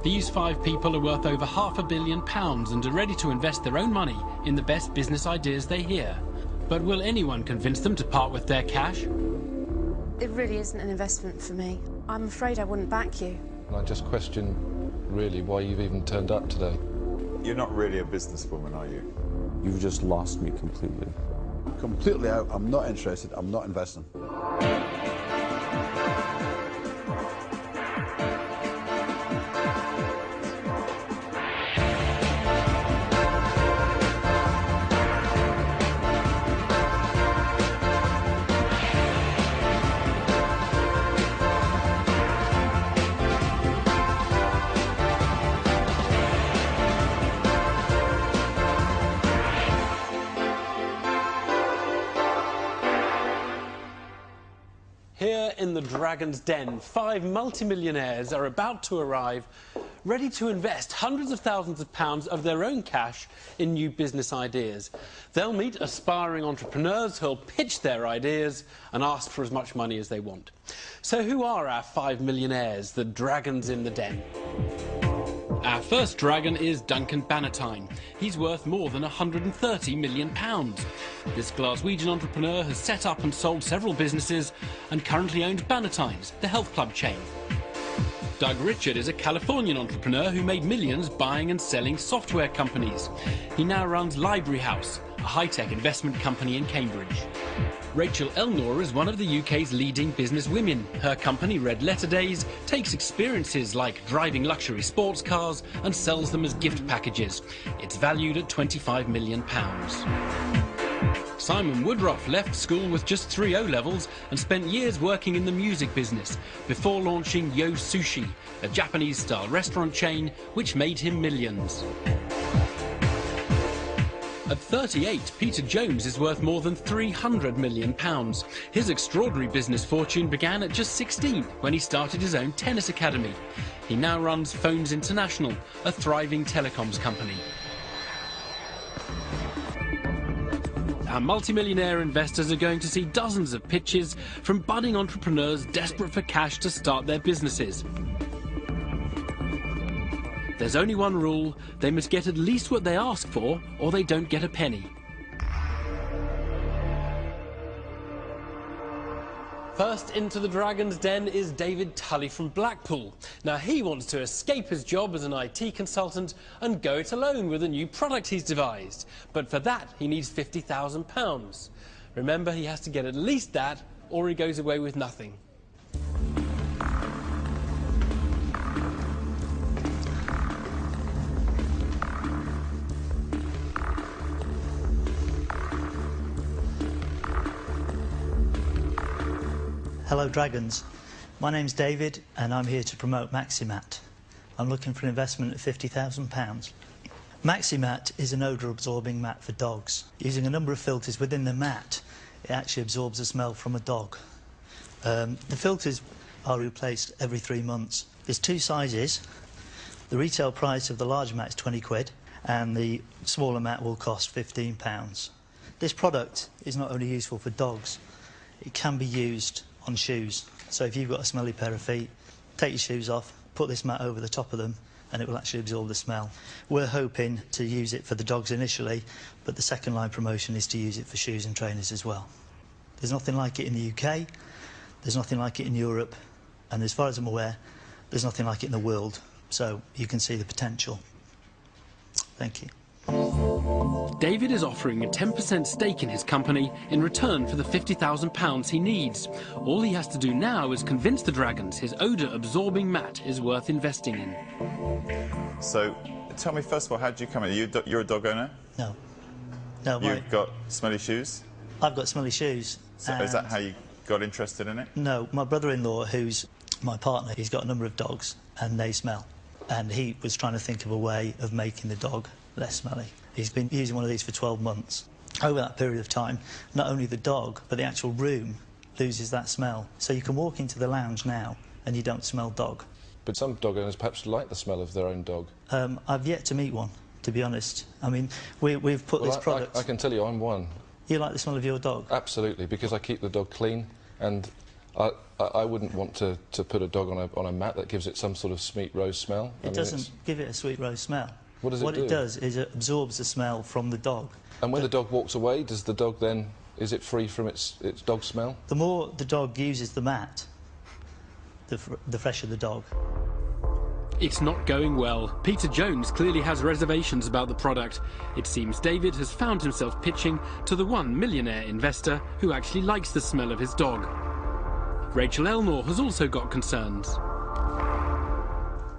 These 5 people are worth over £500 million and are ready to invest their own money in the best business ideas they hear. But will anyone convince them to part with their cash? It really isn't an investment for me. I'm afraid I wouldn't back you. I just question, really, why you've even turned up today. You're not really a businesswoman, are you? You've just lost me completely. Completely out. I'm not interested. I'm not investing. Here in the Dragon's Den, 5 multimillionaires are about to arrive, ready to invest hundreds of thousands of pounds of their own cash in new business ideas. They'll meet aspiring entrepreneurs who'll pitch their ideas and ask for as much money as they want. So who are our 5 millionaires, the dragons in the den? Our first dragon is Duncan Bannatyne. He's worth more than £130 million. This Glaswegian entrepreneur has set up and sold several businesses and currently owns Bannatyne's, the health club chain. Doug Richard is a Californian entrepreneur who made millions buying and selling software companies. He now runs Library House, a high-tech investment company in Cambridge. Rachel Elnor is one of the UK's leading business women. Her company, Red Letter Days, takes experiences like driving luxury sports cars and sells them as gift packages. It's valued at £25 million. Simon Woodruff left school with just 3 O-levels and spent years working in the music business before launching Yo Sushi, a Japanese-style restaurant chain which made him millions. At 38, Peter Jones is worth more than £300 million. His extraordinary business fortune began at just 16 when he started his own tennis academy. He now runs Phones International, a thriving telecoms company. Our multimillionaire investors are going to see dozens of pitches from budding entrepreneurs desperate for cash to start their businesses. There's only one rule: they must get at least what they ask for, or they don't get a penny. First into the Dragon's Den is David Tully from Blackpool. Now he wants to escape his job as an IT consultant and go it alone with a new product he's devised. But for that he needs £50,000. Remember, he has to get at least that, or he goes away with nothing. Hello Dragons, my name's David and I'm here to promote Maximat. I'm looking for an investment of £50,000. Maximat is an odour absorbing mat for dogs. Using a number of filters within the mat, it actually absorbs the smell from a dog. The filters are replaced every 3 months. There's 2 sizes. The retail price of the large mat is 20 quid and the smaller mat will cost £15. This product is not only useful for dogs, it can be used on shoes. So if you've got a smelly pair of feet, take your shoes off, put this mat over the top of them and it will actually absorb the smell. We're hoping to use it for the dogs initially, but the second line promotion is to use it for shoes and trainers as well. There's nothing like it in the UK, there's nothing like it in Europe, and as far as I'm aware, there's nothing like it in the world, so you can see the potential. Thank you. David is offering a 10% stake in his company in return for the £50,000 he needs. All he has to do now is convince the Dragons his odour-absorbing mat is worth investing in. So, tell me first of all, how did you come in? You're a dog owner? No. No, You've got smelly shoes? I've got smelly shoes. So is that how you got interested in it? No, my brother-in-law, who's my partner, he's got a number of dogs and they smell. And he was trying to think of a way of making the dog less smelly. He's been using one of these for 12 months. Over that period of time, not only the dog, but the actual room loses that smell. So you can walk into the lounge now and you don't smell dog. But some dog owners perhaps like the smell of their own dog. I've yet to meet one, to be honest. I mean, we've put this product... I can tell you I'm one. You like the smell of your dog? Absolutely, because I keep the dog clean and I wouldn't want to put a dog on a mat that gives it some sort of sweet rose smell. It doesn't give it a sweet rose smell. What does it do? What it does is it absorbs the smell from the dog. And when the dog walks away, does the dog then, is it free from its dog smell? The more the dog uses the mat, the fresher the dog. It's not going well. Peter Jones clearly has reservations about the product. It seems David has found himself pitching to the one millionaire investor who actually likes the smell of his dog. Rachel Elnor has also got concerns.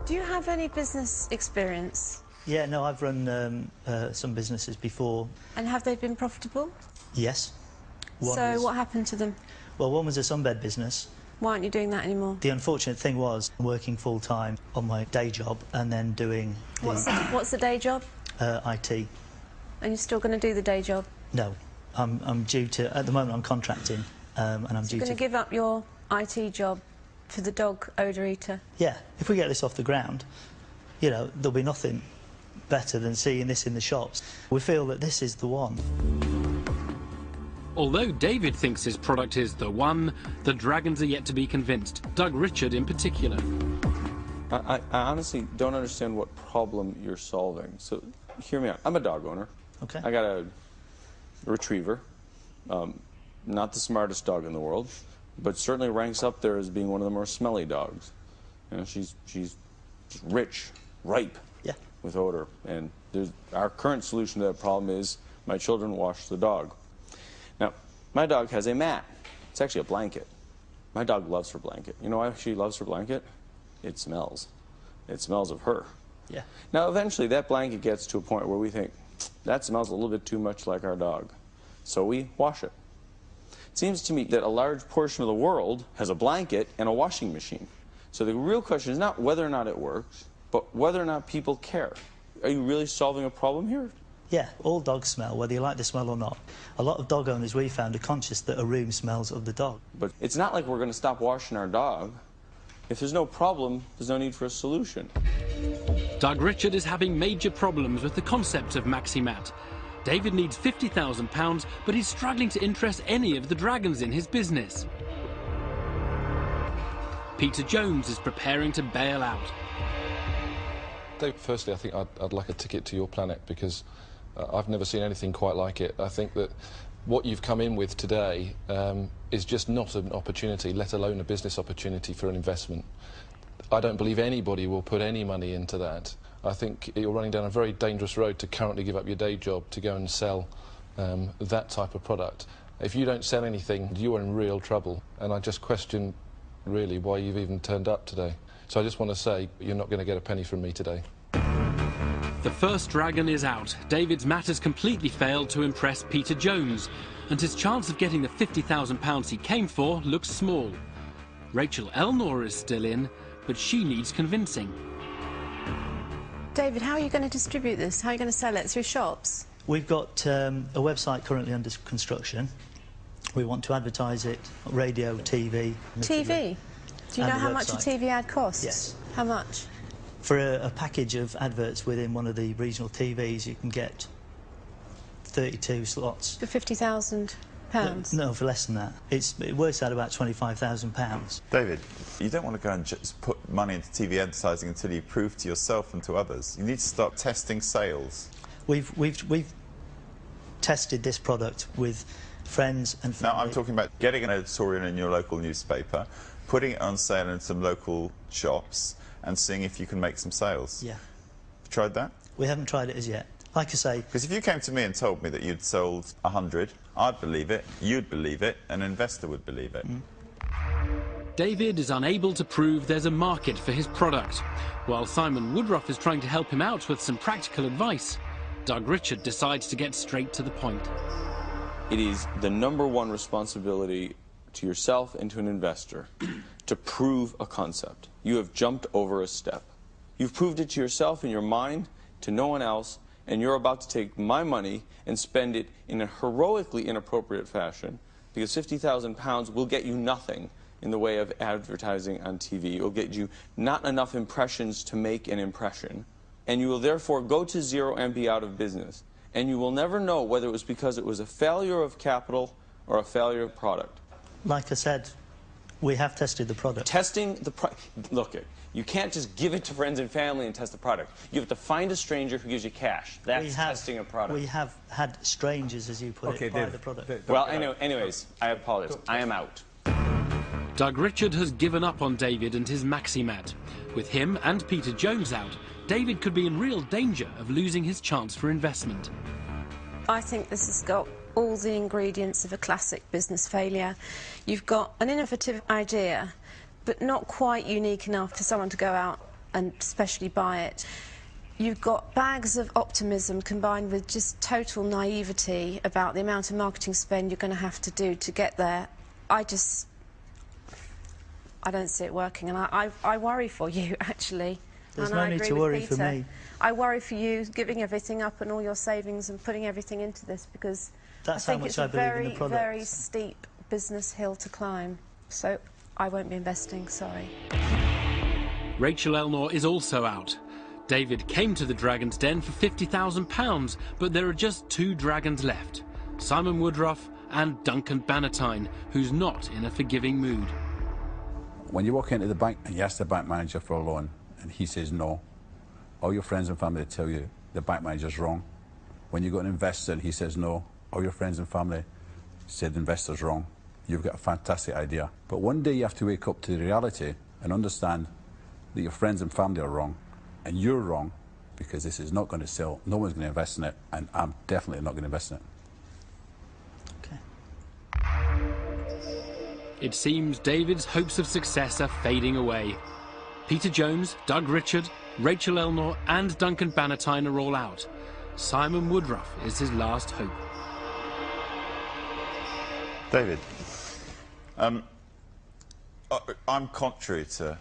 Do you have any business experience? Yeah, no, I've run some businesses before. And have they been profitable? Yes. What happened to them? Well, one was a sunbed business. Why aren't you doing that anymore? The unfortunate thing was working full-time on my day job and then doing What's the day job? IT. And you're still going to do the day job? No, I'm due to. At the moment, I'm contracting, and I'm due to. You're going to give up your IT job for the dog odour eater? Yeah, if we get this off the ground, you know, there'll be nothing better than seeing this in the shops. We feel that this is the one. Although David thinks his product is the one, the Dragons are yet to be convinced, Doug Richard in particular. I honestly don't understand what problem you're solving. So, hear me out. I'm a dog owner. Okay. I got a retriever. Not the smartest dog in the world, but certainly ranks up there as being one of the more smelly dogs. You know, she's rich, ripe, yeah, with odor. And our current solution to that problem is my children wash the dog. Now, my dog has a mat. It's actually a blanket. My dog loves her blanket. You know why she loves her blanket? It smells. It smells of her. Yeah. Now, eventually, that blanket gets to a point where we think, that smells a little bit too much like our dog. So we wash it. It seems to me that a large portion of the world has a blanket and a washing machine. So the real question is not whether or not it works, but whether or not people care. Are you really solving a problem here? Yeah, all dogs smell, whether you like the smell or not. A lot of dog owners we found are conscious that a room smells of the dog. But it's not like we're going to stop washing our dog. If there's no problem, there's no need for a solution. Doug Richard is having major problems with the concept of Maximat. David needs £50,000, but he's struggling to interest any of the Dragons in his business. Peter Jones is preparing to bail out. Dave, firstly, I think I'd like a ticket to your planet because I've never seen anything quite like it. I think that what you've come in with today is just not an opportunity, let alone a business opportunity for an investment. I don't believe anybody will put any money into that. I think you're running down a very dangerous road to currently give up your day job to go and sell that type of product. If you don't sell anything, you're in real trouble. And I just question, really, why you've even turned up today. So I just want to say, you're not going to get a penny from me today. The first dragon is out. David's mat has completely failed to impress Peter Jones, and his chance of getting the £50,000 he came for looks small. Rachel Elnor is still in, but she needs convincing. David, how are you going to distribute this? How are you going to sell it? Through shops? We've got a website currently under construction. We want to advertise it, radio, TV. TV? Do you know how much a TV ad costs? Yes. How much? For a package of adverts within one of the regional TVs, you can get 32 slots. For £50,000? No, for less than that. It works out about £25,000. David, you don't want to go and just put money into TV advertising until you prove to yourself and to others. You need to start testing sales. We've tested this product with friends and family. Now, I'm talking about getting an editorial in your local newspaper, putting it on sale in some local shops, and seeing if you can make some sales. Yeah. Tried that? We haven't tried it as yet. Like I say... Because if you came to me and told me that you'd sold 100, I'd believe it, you'd believe it, an investor would believe it. David is unable to prove there's a market for his product. While Simon Woodruff is trying to help him out with some practical advice, Doug Richard decides to get straight to the point. It is the #1 responsibility to yourself and to an investor to prove a concept. You have jumped over a step. You've proved it to yourself in your mind, to no one else, and you're about to take my money and spend it in a heroically inappropriate fashion, because £50,000 will get you nothing in the way of advertising on TV. It will get you not enough impressions to make an impression, and you will therefore go to zero and be out of business. And you will never know whether it was because it was a failure of capital or a failure of product. Like I said, We have tested the product. Testing the look, you can't just give it to friends and family and test the product. You have to find a stranger who gives you cash. That's testing a product. We have had strangers, as you put it, buy the product. Well, anyways, I apologize. I am out. Doug Richard has given up on David and his Maximat. With him and Peter Jones out, David could be in real danger of losing his chance for investment. I think this has got all the ingredients of a classic business failure. You've got an innovative idea, but not quite unique enough for someone to go out and specially buy it. You've got bags of optimism combined with just total naivety about the amount of marketing spend you're going to have to do to get there. I don't see it working, and I worry for you, actually. There's no need to worry for me. I worry for you giving everything up and all your savings and putting everything into this, because I think it's a very, very steep business hill to climb. So I won't be investing, sorry. Rachel Elnor is also out. David came to the Dragon's Den for £50,000, but there are just 2 dragons left. Simon Woodruff and Duncan Bannatyne, who's not in a forgiving mood. When you walk into the bank and you ask the bank manager for a loan and he says no, all your friends and family tell you the bank manager's wrong. When you go to an investor and he says no, all your friends and family say the investor's wrong. You've got a fantastic idea. But one day you have to wake up to the reality and understand that your friends and family are wrong and you're wrong, because this is not going to sell, no one's going to invest in it, and I'm definitely not going to invest in it. It seems David's hopes of success are fading away. Peter Jones, Doug Richard, Rachel Elnor and Duncan Bannatyne are all out. Simon Woodruff is his last hope. David, I'm contrary to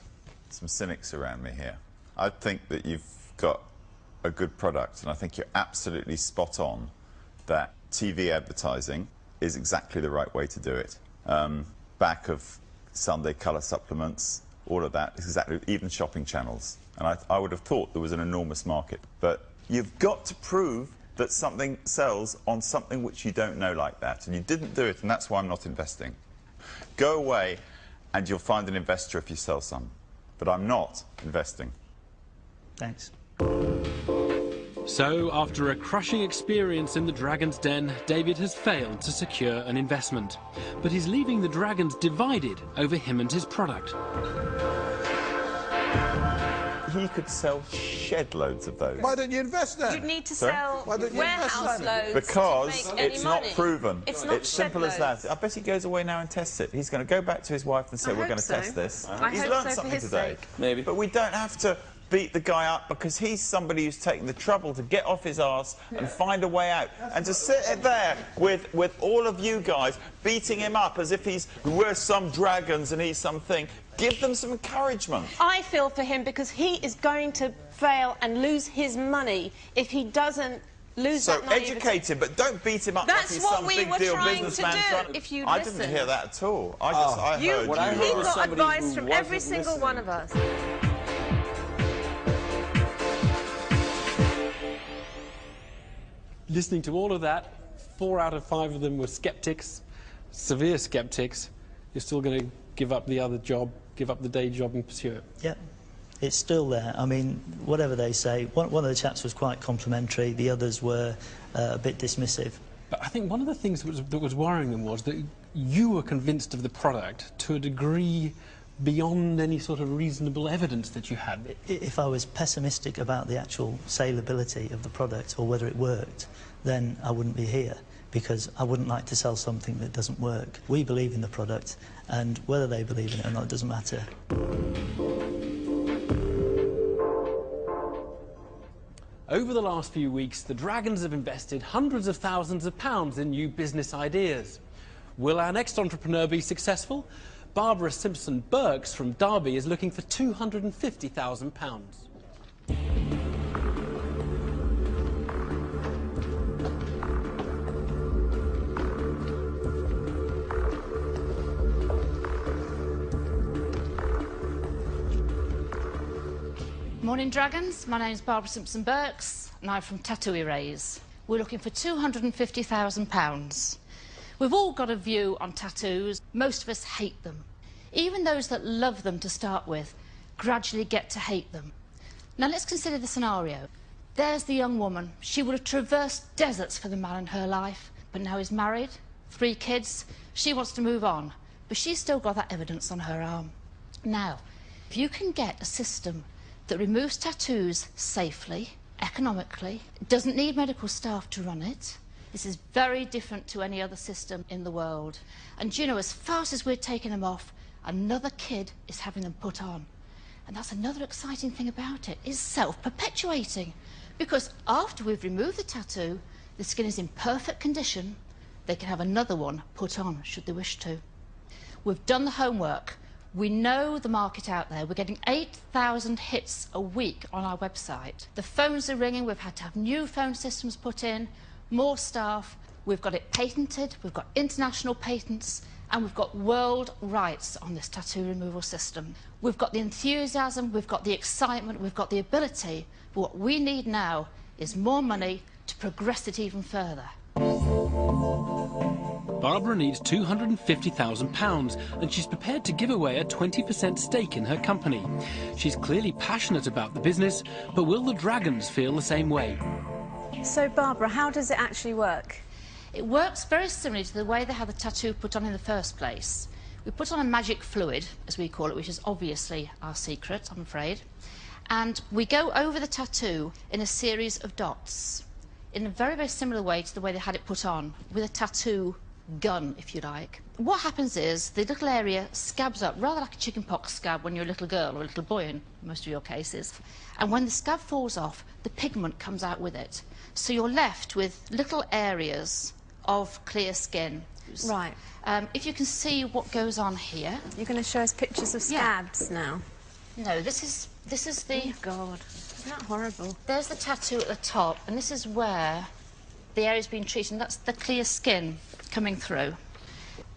some cynics around me here. I think that you've got a good product, and I think you're absolutely spot on that TV advertising is exactly the right way to do it. Back of Sunday colour supplements, all of that is exactly, even shopping channels. And I would have thought there was an enormous market. But you've got to prove that something sells on something which you don't know like that. And you didn't do it, and that's why I'm not investing. Go away and you'll find an investor if you sell some. But I'm not investing. Thanks. So, after a crushing experience in the Dragon's Den, David has failed to secure an investment. But he's leaving the Dragons divided over him and his product. He could sell shed loads of those. Why don't you invest then? You'd need to sell warehouse loads because to make any it's money. not proven. It's not It's simple as loads. that. I bet he goes away now and tests it. He's going to go back to his wife and say, we're going to test this. He's learned something today. Maybe. But we don't have to beat the guy up because he's somebody who's taken the trouble to get off his arse and find a way out. And to sit there with all of you guys beating him up as if we're some dragons and he's something. Give them some encouragement. I feel for him because he is going to fail and lose his money if he doesn't lose that naivety. So educate him, but don't beat him up like he's some big deal businessman. If you I listen. didn't hear that at all. I heard you. What I heard He was got somebody advice who from every wasn't single one of us. Listening to all of that, 4 out of 5 of them were skeptics, severe skeptics. You're still going to give up the other job, give up the day job and pursue it. Yep. It's still there. I mean, whatever they say, one of the chaps was quite complimentary, the others were a bit dismissive. But I think one of the things that was worrying them was that you were convinced of the product to a degree beyond any sort of reasonable evidence that you had. If I was pessimistic about the actual saleability of the product or whether it worked, then I wouldn't be here, because I wouldn't like to sell something that doesn't work. We believe in the product, and whether they believe in it or not doesn't matter. Over the last few weeks, the Dragons have invested hundreds of thousands of pounds in new business ideas. Will our next entrepreneur be successful? Barbara Simpson-Burks from Derby is looking for £250,000. Morning, Dragons. My name's Barbara Simpson-Burks, and I'm from Tattoo Erase. We're looking for £250,000. We've all got a view on tattoos. Most of us hate them. Even those that love them to start with gradually get to hate them. Now let's consider the scenario. There's the young woman. She would have traversed deserts for the man in her life, but now he's married, 3 kids. She wants to move on, but she's still got that evidence on her arm. Now, if you can get a system that removes tattoos safely, economically, doesn't need medical staff to run it, this is very different to any other system in the world. And you know, as fast as we're taking them off, another kid is having them put on. And that's another exciting thing about it, it's self-perpetuating. Because after we've removed the tattoo, the skin is in perfect condition, they can have another one put on, should they wish to. We've done the homework. We know the market out there. We're getting 8,000 hits a week on our website. The phones are ringing. We've had to have new phone systems put in, more staff. We've got it patented. We've got international patents. And we've got world rights on this tattoo removal system. We've got the enthusiasm. We've got the excitement. We've got the ability. But what we need now is more money to progress it even further. Barbara needs £250,000 and she's prepared to give away a 20% stake in her company. She's clearly passionate about the business, but will the Dragons feel the same way? So, Barbara, how does it actually work? It works very similarly to the way they had the tattoo put on in the first place. We put on a magic fluid, as we call it, which is obviously our secret, I'm afraid. And we go over the tattoo in a series of dots, in a very, very similar way to the way they had it put on, with a tattoo gun, if you like. What happens is the little area scabs up, rather like a chickenpox scab when you're a little girl or a little boy in most of your cases. And when the scab falls off, the pigment comes out with it. So you're left with little areas of clear skin. Right. If you can see what goes on here. You're going to show us pictures of scabs now? No, this is the... Oh, God. Isn't that horrible? There's the tattoo at the top, and this is where the area's been treated, and that's the clear skin coming through.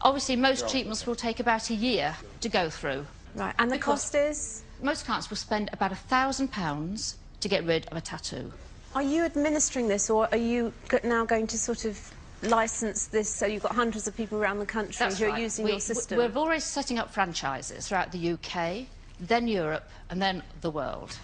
Obviously, most treatments will take about a year to go through. Right, and the cost is? Most clients will spend about £1,000 to get rid of a tattoo. Are you administering this, or are you now going to sort of licence this so you've got hundreds of people around the country who are using your system? We're already setting up franchises throughout the UK, then Europe, and then the world.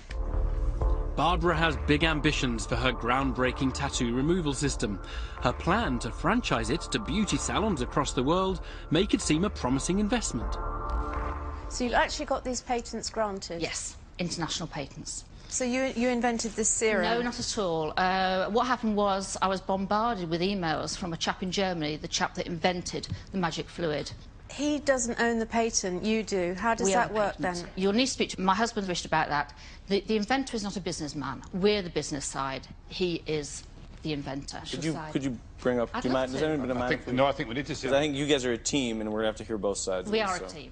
Barbara has big ambitions for her groundbreaking tattoo removal system. Her plan to franchise it to beauty salons across the world make it seem a promising investment. So you actually got these patents granted? Yes, international patents. So you invented this serum? No, not at all. What happened was I was bombarded with emails from a chap in Germany, the chap that invented the magic fluid. He doesn't own the patent, you do. How does that work then? You'll need to speak to my husband wished about that. The inventor is not a businessman. We're the business side. He is the inventor. Could you bring up... I'd Does love to. anyone mind? No, I think we need to see. I think you guys are a team, and we're going to have to hear both sides. We are a team.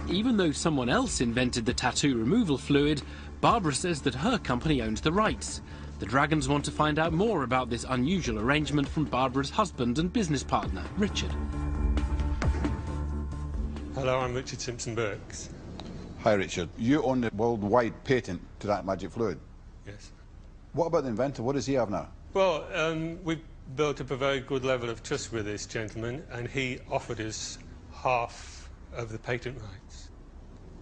Even though someone else invented the tattoo removal fluid, Barbara says that her company owns the rights. The Dragons want to find out more about this unusual arrangement from Barbara's husband and business partner, Richard. Hello, I'm Richard Simpson-Burks. Hi, Richard. You own the worldwide patent to that magic fluid? Yes. What about the inventor? What does he have now? Well, we've built up a very good level of trust with this gentleman, and he offered us half of the patent rights.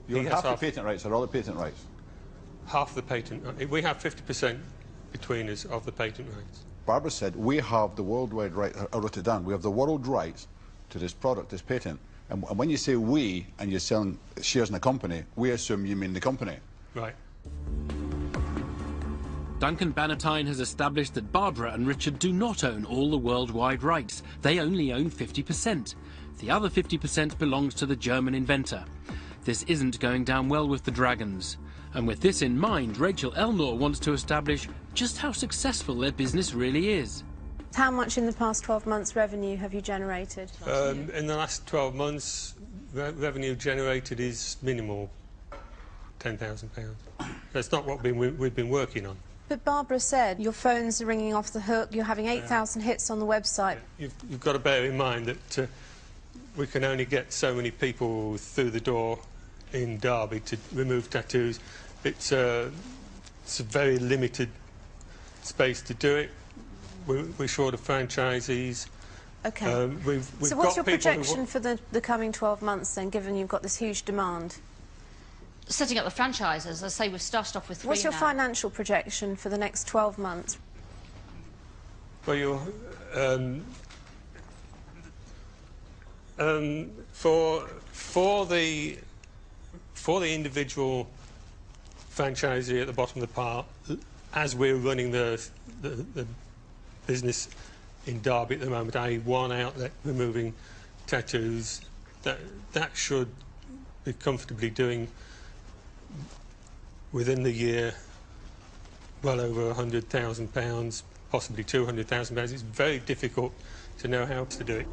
You own half the patent rights, or all the patent rights? Half the patent. We have 50% between us of the patent rights. Barbara said, we have the worldwide right, I wrote it down, we have the world rights to this product, this patent. And when you say we, and you're selling shares in a company, we assume you mean the company. Right. Duncan Bannatyne has established that Barbara and Richard do not own all the worldwide rights. They only own 50%. The other 50% belongs to the German inventor. This isn't going down well with the Dragons. And with this in mind, Rachel Elnor wants to establish just how successful their business really is. How much in the past 12 months revenue have you generated? In the last 12 months, revenue generated is minimal, £10,000. That's not what we've been working on. But Barbara said your phones are ringing off the hook, you're having 8,000 hits on the website. You've got to bear in mind that we can only get so many people through the door in Derby to remove tattoos. It's a very limited space to do it. We're short of franchisees. OK. We've so got what's your people projection for the coming 12 months, then, given you've got this huge demand? Setting up the franchises, as I say, we've started off with 3 What's your now. financial projection for the next 12 months? Well, for the individual franchisee at the bottom of the pile, as we're running the business in Derby at the moment, i.e. one outlet removing tattoos, that should be comfortably doing within the year well over £100,000, possibly £200,000. It's very difficult to know how to do it.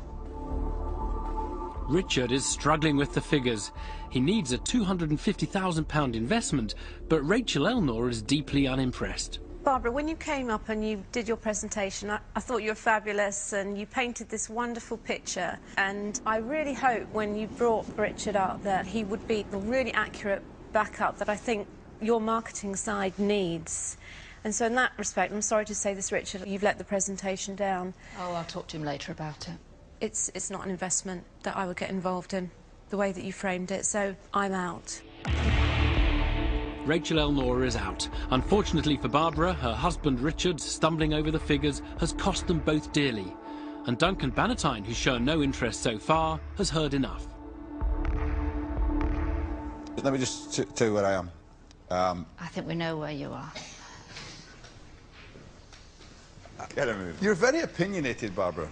Richard is struggling with the figures. He needs a £250,000 investment, but Rachel Elnor is deeply unimpressed. Barbara, when you came up and you did your presentation, I thought you were fabulous, and you painted this wonderful picture. And I really hope when you brought Richard up that he would be a really accurate backup that I think your marketing side needs. And so in that respect, I'm sorry to say this, Richard, you've let the presentation down. Oh, I'll talk to him later about it. It's not an investment that I would get involved in, the way that you framed it, so I'm out. Rachel Elnor is out. Unfortunately for Barbara, her husband Richard, stumbling over the figures, has cost them both dearly. And Duncan Bannatyne, who's shown no interest so far, has heard enough. Let me just tell you where I am. I think we know where you are. Get a move. You're very opinionated, Barbara.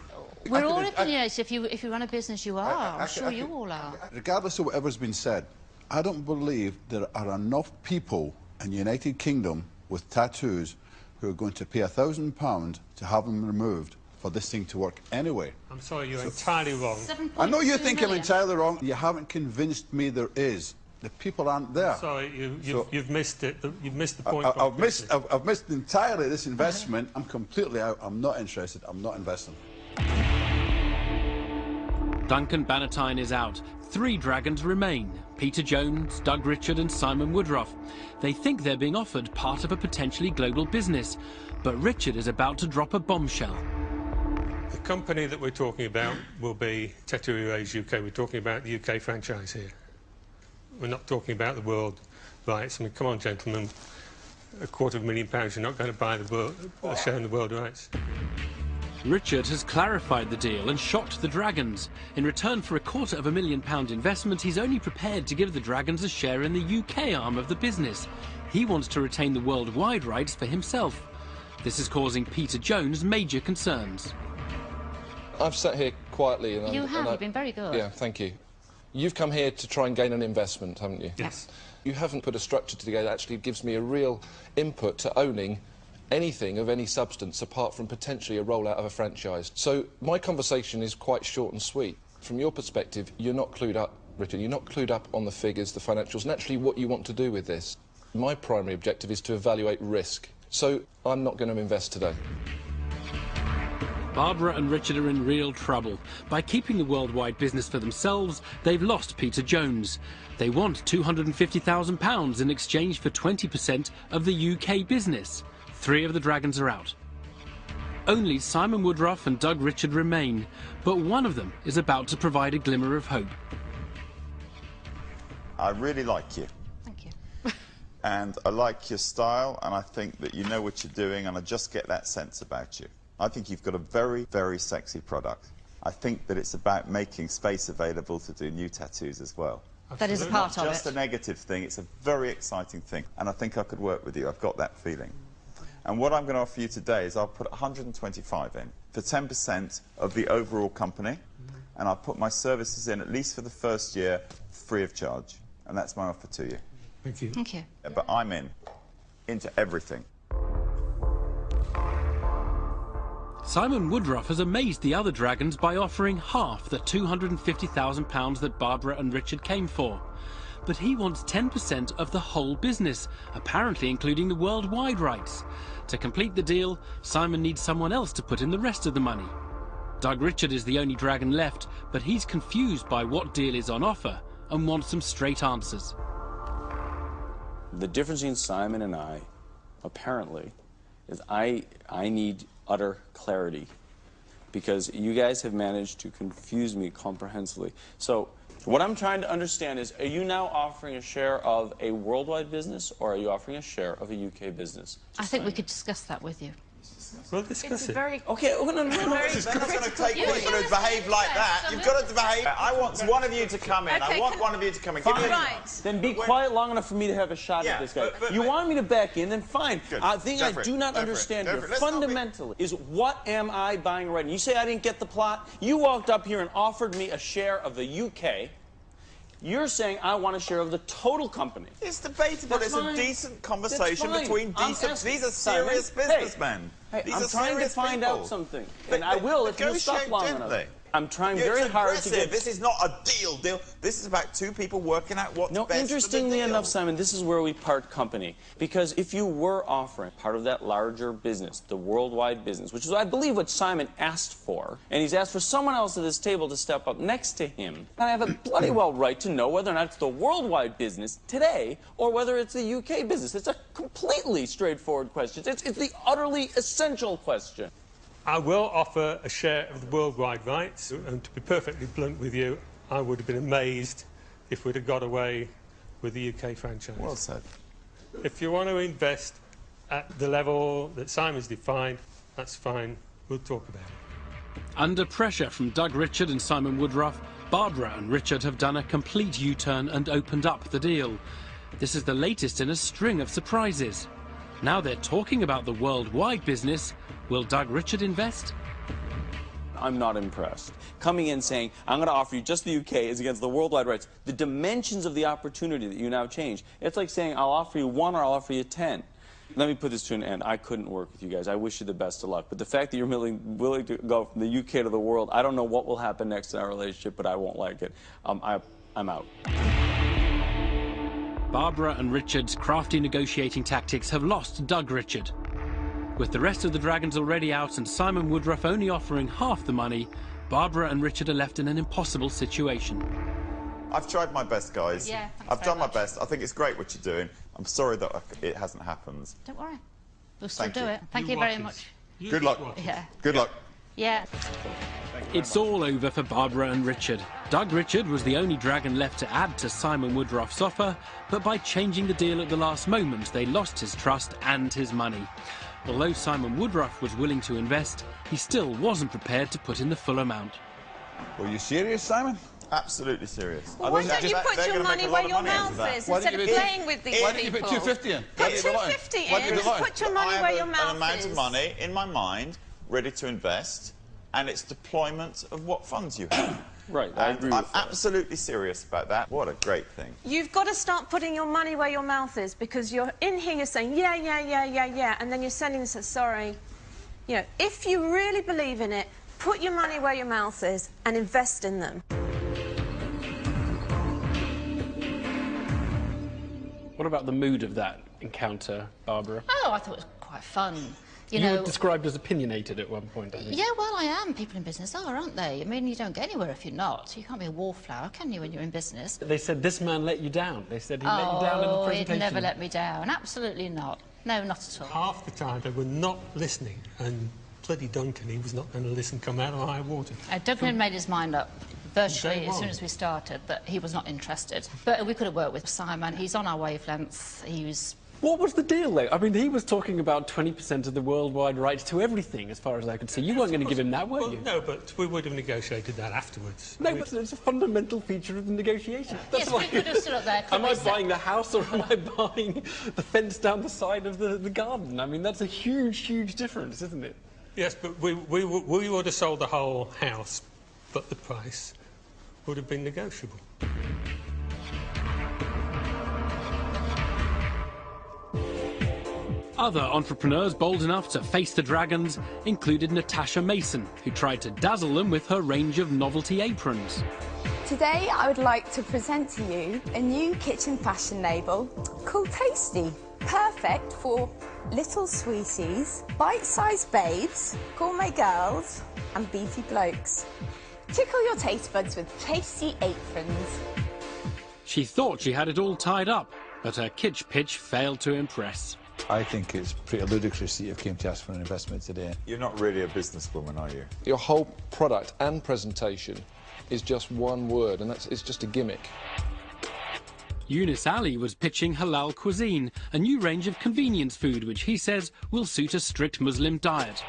We're all opinionated. If you run a business, you are. I'm sure you all are. Regardless of whatever's been said, I don't believe there are enough people in the United Kingdom with tattoos who are going to pay £1,000 to have them removed for this thing to work anyway. I'm sorry, you're entirely wrong. I know you think I'm entirely wrong. You haven't convinced me there is. The people aren't there. Sorry, you've missed it. You've missed the point. I've missed entirely this investment. I'm completely out. I'm not interested. I'm not investing. Duncan Bannatyne is out. 3 dragons remain: Peter Jones, Doug Richard and Simon Woodruff. They think they're being offered part of a potentially global business, but Richard is about to drop a bombshell. The company that we're talking about will be Tattoo Erase UK. We're talking about the UK franchise here. We're not talking about the world rights. I mean, come on, gentlemen. £250,000, you're not going to buy the world rights. Richard has clarified the deal and shocked the Dragons. In return for a £250,000 investment, he's only prepared to give the Dragons a share in the UK arm of the business. He wants to retain the worldwide rights for himself. This is causing Peter Jones major concerns. I've sat here quietly and you've been very good. Yeah, thank you. You've come here to try and gain an investment, haven't you? Yes. You haven't put a structure together that actually gives me a real input to owning anything of any substance apart from potentially a rollout of a franchise. So my conversation is quite short and sweet. From your perspective, you're not clued up, Richard. You're not clued up on the figures, the financials, and actually what you want to do with this. My primary objective is to evaluate risk. So I'm not going to invest today. Barbara and Richard are in real trouble. By keeping the worldwide business for themselves, they've lost Peter Jones. They want £250,000 in exchange for 20% of the UK business. 3 of the Dragons are out. Only Simon Woodruff and Doug Richard remain, but one of them is about to provide a glimmer of hope. I really like you. Thank you. And I like your style, and I think that you know what you're doing, and I just get that sense about you. I think you've got a very, very sexy product. I think that it's about making space available to do new tattoos as well. That is a part of it. Not just a negative thing, it's a very exciting thing, and I think I could work with you. I've got that feeling. And what I'm going to offer you today is I'll put 125 in for 10% of the overall company, and I'll put my services in, at least for the first year, free of charge. And that's my offer to you. Thank you. Thank you. But I'm into everything. Simon Woodruff has amazed the other Dragons by offering half the £250,000 that Barbara and Richard came for. But he wants 10% of the whole business, apparently including the worldwide rights. To complete the deal, Simon needs someone else to put in the rest of the money. Doug Richard is the only Dragon left, but he's confused by what deal is on offer and wants some straight answers. The difference between Simon and I, apparently, is I need utter clarity because you guys have managed to confuse me comprehensively. So what I'm trying to understand is, are you now offering a share of a worldwide business, or are you offering a share of a UK business? I think we could discuss that with you. We'll discuss it. Okay, no. They're not going to take people who behave like that. You've got to behave. I want one of you to come in. I want one of you to come in. Give me Then be quiet long enough for me to have a shot at this guy. You want me to back in, then fine. The thing I do not understand here, fundamentally, is what am I buying right now? You say I didn't get the plot? You walked up here and offered me a share of the UK. You're saying I want a share of the total company. It's debatable. It's a decent conversation between decent... These are serious businessmen. Hey, I'm trying to find out something, and I will if you stop long enough. I'm trying very hard to get... This is not a deal. This is about two people working out what's best for the deal. Interestingly enough, Simon, this is where we part company. Because if you were offering part of that larger business, the worldwide business, which is, I believe, what Simon asked for, and he's asked for someone else at this table to step up next to him, and I have a bloody well right to know whether or not it's the worldwide business today or whether it's the UK business. It's a completely straightforward question. It's the utterly essential question. I will offer a share of the worldwide rights, and to be perfectly blunt with you, I would have been amazed if we'd have got away with the UK franchise. Well said. If you want to invest at the level that Simon's defined, that's fine. We'll talk about it. Under pressure from Doug Richard and Simon Woodruff, Barbara and Richard have done a complete U-turn and opened up the deal. This is the latest in a string of surprises. Now they're talking about the worldwide business. Will Doug Richard invest? I'm not impressed. Coming in saying, I'm going to offer you just the UK is against the worldwide rights. The dimensions of the opportunity that you now change. It's like saying, I'll offer you 1 or I'll offer you 10. Let me put this to an end. I couldn't work with you guys. I wish you the best of luck. But the fact that you're willing to go from the UK to the world, I don't know what will happen next in our relationship, but I won't like it. I'm out. Barbara and Richard's crafty negotiating tactics have lost Doug Richard. With the rest of the Dragons already out and Simon Woodruff only offering half the money, Barbara and Richard are left in an impossible situation. I've tried my best, guys. Yeah, I've done my best. I think it's great what you're doing. I'm sorry that it hasn't happened. Don't worry. We'll still do it. Thank you very much. Good luck. Yeah. Good luck. Yeah. It's all over for Barbara and Richard. Doug Richard was the only Dragon left to add to Simon Woodruff's offer, but by changing the deal at the last moment, they lost his trust and his money. Although Simon Woodruff was willing to invest, he still wasn't prepared to put in the full amount. Were you serious, Simon? Absolutely serious. Well, why don't you put your money where your mouth is instead of playing with these people? Why don't you put 250 in? Put 250 in, put your money where your mouth is. I have an amount of money in my mind ready to invest, and it's deployment of what funds you have. Right, I agree with I'm absolutely serious about that. What a great thing. You've got to start putting your money where your mouth is, because you're in here, you're saying, yeah, and then you're sending this, sorry. You know, if you really believe in it, put your money where your mouth is and invest in them. What about the mood of that encounter, Barbara? Oh, I thought it was quite fun. You were described as opinionated at one point, I think. Yeah, well, I am. People in business are, aren't they? I mean, you don't get anywhere if you're not. You can't be a wallflower, can you, when you're in business? They said this man let you down. They said he let you down in the presentation. He'd never let me down. Absolutely not. No, not at all. Half the time they were not listening, and bloody Duncan, he was not going to listen, come out of high water. Duncan had made his mind up virtually as soon as we started that he was not interested. But we could have worked with Simon. He's on our wavelength. He was... What was the deal, though? I mean, he was talking about 20% of the worldwide rights to everything, as far as I could see. You weren't going to give him that, were you? No, but we would have negotiated that afterwards. No, but it's a fundamental feature of the negotiation. That's yes, we could have stood up there. Am I buying the house or am I buying the fence down the side of the garden? I mean, that's a huge, huge difference, isn't it? Yes, but we would have sold the whole house, but the price would have been negotiable. Other entrepreneurs bold enough to face the Dragons included Natasha Mason, who tried to dazzle them with her range of novelty aprons. Today I would like to present to you a new kitchen fashion label called Tasty. Perfect for little sweeties, bite-sized babes, gourmet girls and beefy blokes. Tickle your taste buds with tasty aprons. She thought she had it all tied up, but her kitsch pitch failed to impress. I think it's pretty ludicrous that you came to ask for an investment today. You're not really a businesswoman, are you? Your whole product and presentation is just one word, and it's just a gimmick. Yunus Ali was pitching halal cuisine, a new range of convenience food which he says will suit a strict Muslim diet.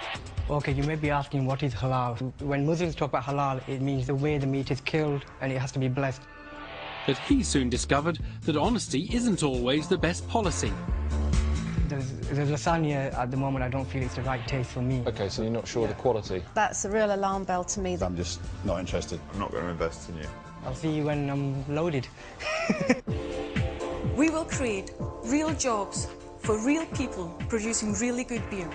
Okay, you may be asking what is halal. When Muslims talk about halal, it means the way the meat is killed and it has to be blessed. But he soon discovered that honesty isn't always the best policy. The lasagna at the moment, I don't feel it's the right taste for me. OK, so you're not sure the quality? That's a real alarm bell to me. I'm just not interested. I'm not going to invest in you. I'll see you when I'm loaded. We will create real jobs for real people producing really good beer.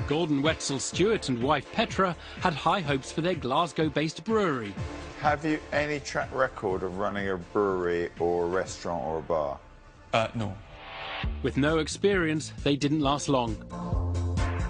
Gordon Wetzel Stewart and wife Petra had high hopes for their Glasgow-based brewery. Have you any track record of running a brewery or a restaurant or a bar? No. With no experience, they didn't last long.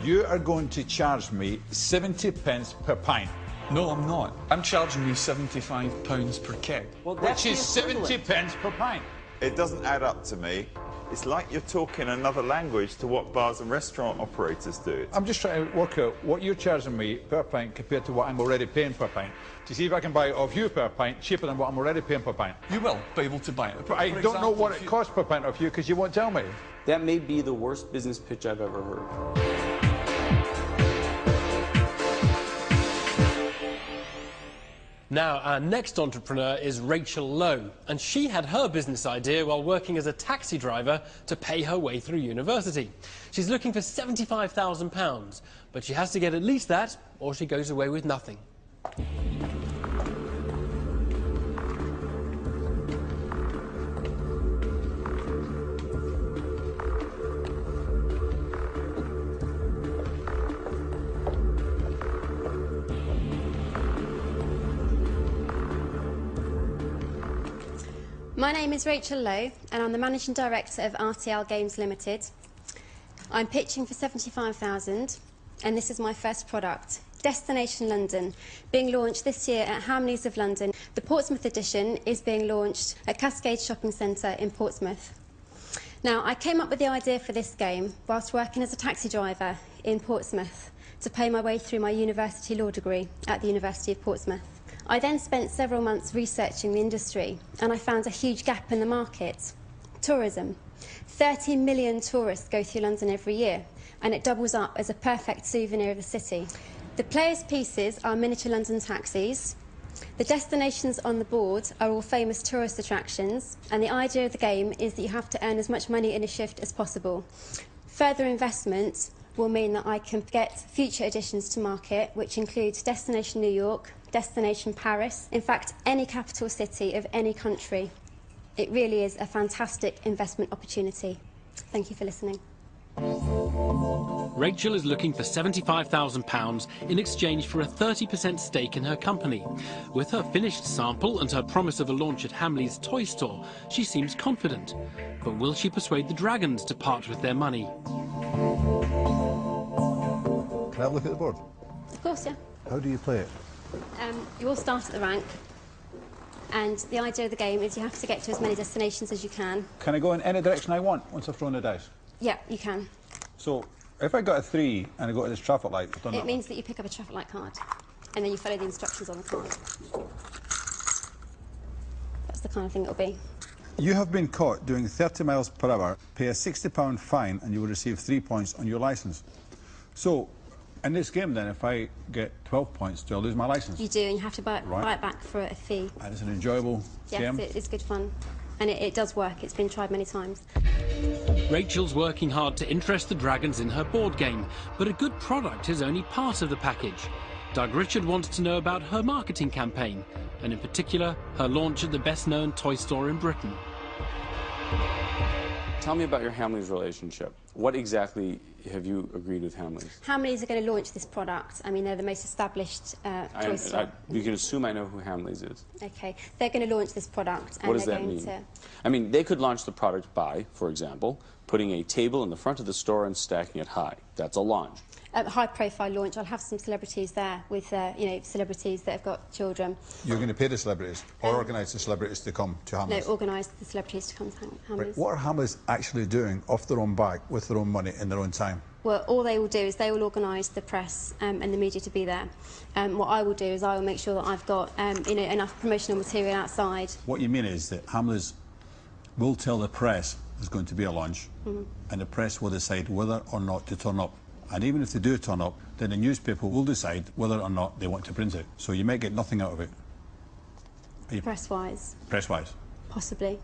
You are going to charge me 70 pence per pint. No, I'm not. I'm charging you £75 per keg. Well, which is 70 pence per pint. It doesn't add up to me. It's like you're talking another language to what bars and restaurant operators do. I'm just trying to work out what you're charging me per pint compared to what I'm already paying per pint, to see if I can buy it off you per pint cheaper than what I'm already paying per pint. You will be able to buy it. But I don't know what it costs per pint off you because you won't tell me. That may be the worst business pitch I've ever heard. Now, our next entrepreneur is Rachel Lowe, and she had her business idea while working as a taxi driver to pay her way through university. She's looking for £75,000, but she has to get at least that, or she goes away with nothing. My name is Rachel Lowe and I'm the Managing Director of RTL Games Limited. I'm pitching for £75,000 and this is my first product, Destination London, being launched this year at Hamleys of London. The Portsmouth edition is being launched at Cascade Shopping Centre in Portsmouth. Now, I came up with the idea for this game whilst working as a taxi driver in Portsmouth to pay my way through my university law degree at the University of Portsmouth. I then spent several months researching the industry and I found a huge gap in the market. Tourism. 30 million tourists go through London every year and it doubles up as a perfect souvenir of the city. The players' pieces are miniature London taxis. The destinations on the board are all famous tourist attractions and the idea of the game is that you have to earn as much money in a shift as possible. Further investment will mean that I can get future additions to market, which include Destination New York, Destination Paris, in fact, any capital city of any country. It really is a fantastic investment opportunity. Thank you for listening. Rachel is looking for £75,000 in exchange for a 30% stake in her company. With her finished sample and her promise of a launch at Hamleys toy store, she seems confident. But will she persuade the Dragons to part with their money? Can I have a look at the board? Of course, yeah. How do you play it? You all start at the rank, and the idea of the game is you have to get to as many destinations as you can. Can I go in any direction I want once I've thrown the dice? Yeah, you can. So, if I got a 3 and I go to this traffic light, I've done It means that you pick up a traffic light card, and then you follow the instructions on the card. That's the kind of thing it'll be. You have been caught doing 30 miles per hour, pay a £60 fine, and you will receive 3 points on your licence. So, in this game, then, if I get 12 points, do I lose my licence? You do, and you have to buy it back for a fee. And it's an enjoyable game? Yes, it's good fun. And it does work. It's been tried many times. Rachel's working hard to interest the Dragons in her board game, but a good product is only part of the package. Doug Richard wants to know about her marketing campaign, and in particular, her launch at the best-known toy store in Britain. Tell me about your Hamleys relationship. What exactly have you agreed with Hamleys? Hamleys are going to launch this product. I mean, they're the most established toy store. You can assume I know who Hamleys is. OK. They're going to launch this product. And what does that mean? I mean, they could launch the product by, for example, putting a table in the front of the store and stacking it high. That's a launch. A high-profile launch. I'll have some celebrities there with, you know, celebrities that have got children. You're going to pay the celebrities or organise the celebrities to come to Hamleys? No, organise the celebrities to come to Hamleys. Right. What are Hamleys actually doing off their own back with their own money in their own time? Well, all they will do is they will organise the press and the media to be there. What I will do is I will make sure that I've got, you know, enough promotional material outside. What you mean is that Hamleys will tell the press there's going to be a launch, and the press will decide whether or not to turn up. And even if they do turn up, then the newspaper will decide whether or not they want to print it. So you might get nothing out of it. Press-wise? Press-wise. Possibly.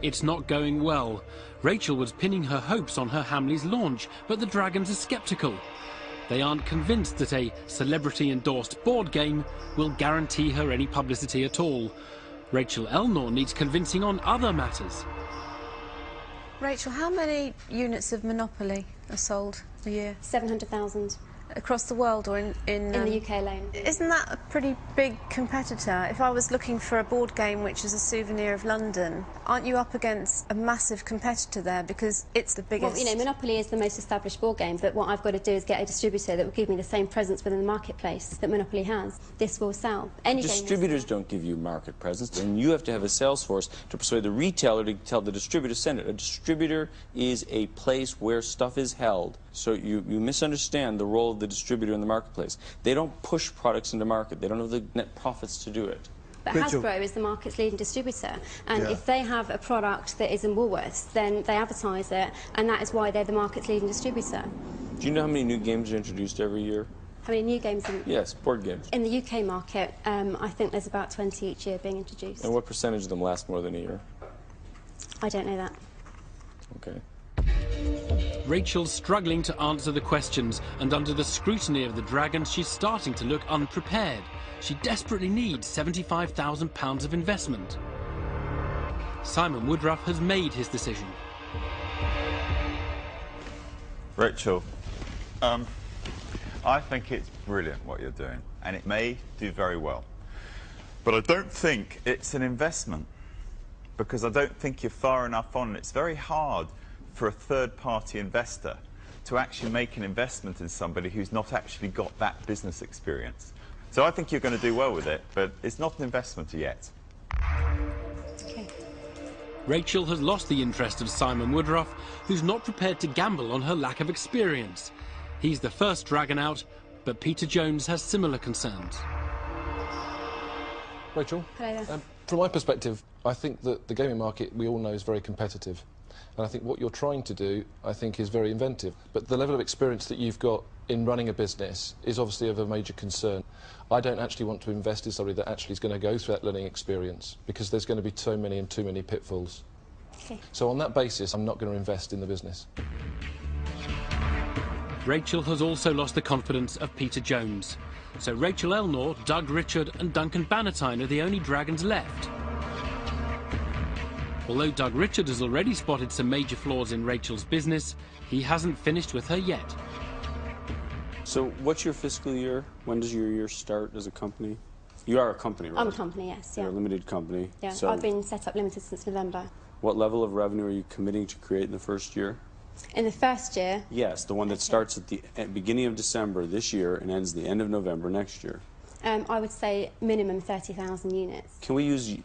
It's not going well. Rachel was pinning her hopes on her Hamleys launch, but the Dragons are sceptical. They aren't convinced that a celebrity-endorsed board game will guarantee her any publicity at all. Rachel Elnor needs convincing on other matters. Rachel, how many units of Monopoly are sold a year? 700,000. Across the world or in the UK alone. Isn't that a pretty big competitor? If I was looking for a board game which is a souvenir of London, aren't you up against a massive competitor there because it's the biggest? Well, you know, Monopoly is the most established board game, but what I've got to do is get a distributor that will give me the same presence within the marketplace that Monopoly has. This will sell. Any Distributors don't give you market presence, and you have to have a sales force to persuade the retailer to tell the distributor to send it. A distributor is a place where stuff is held. So you misunderstand the role of the distributor in the marketplace. They don't push products into market. They don't have the net profits to do it. But Hasbro is the market's leading distributor, and if they have a product that is in Woolworths, then they advertise it, and that is why they're the market's leading distributor. Do you know how many new games are introduced every year? How many new games? Yes, board games. In the UK market, I think there's about 20 each year being introduced. And what percentage of them last more than a year? I don't know that. Okay. Rachel's struggling to answer the questions, and under the scrutiny of the Dragons, she's starting to look unprepared. She desperately needs £75,000 of investment. Simon Woodruff has made his decision. Rachel, I think it's brilliant what you're doing, and it may do very well. But I don't think it's an investment, because I don't think you're far enough on. It's very hard for a third-party investor to actually make an investment in somebody who's not actually got that business experience. So I think you're going to do well with it, but it's not an investment yet. Okay. Rachel has lost the interest of Simon Woodruff, who's not prepared to gamble on her lack of experience. He's the first Dragon out, but Peter Jones has similar concerns. Rachel? Hello there. From my perspective, I think that the gaming market, we all know, is very competitive. And I think what you're trying to do, I think, is very inventive. But the level of experience that you've got in running a business is obviously of a major concern. I don't actually want to invest in somebody that actually is going to go through that learning experience, because there's going to be so many and too many pitfalls. Okay. So on that basis, I'm not going to invest in the business. Rachel has also lost the confidence of Peter Jones. So Rachel Elnor, Doug Richard and Duncan Bannatyne are the only Dragons left. Although Doug Richard has already spotted some major flaws in Rachel's business, he hasn't finished with her yet. So what's your fiscal year? When does your year start as a company? You are a company, right? I'm a company, yes, yeah. You're a limited company. Yeah, so I've been set up limited since November. what level of revenue are you committing to create in the first year? In the first year? Yes, the one that starts at the beginning of December this year and ends the end of November next year. I would say minimum 30,000 units. Can we use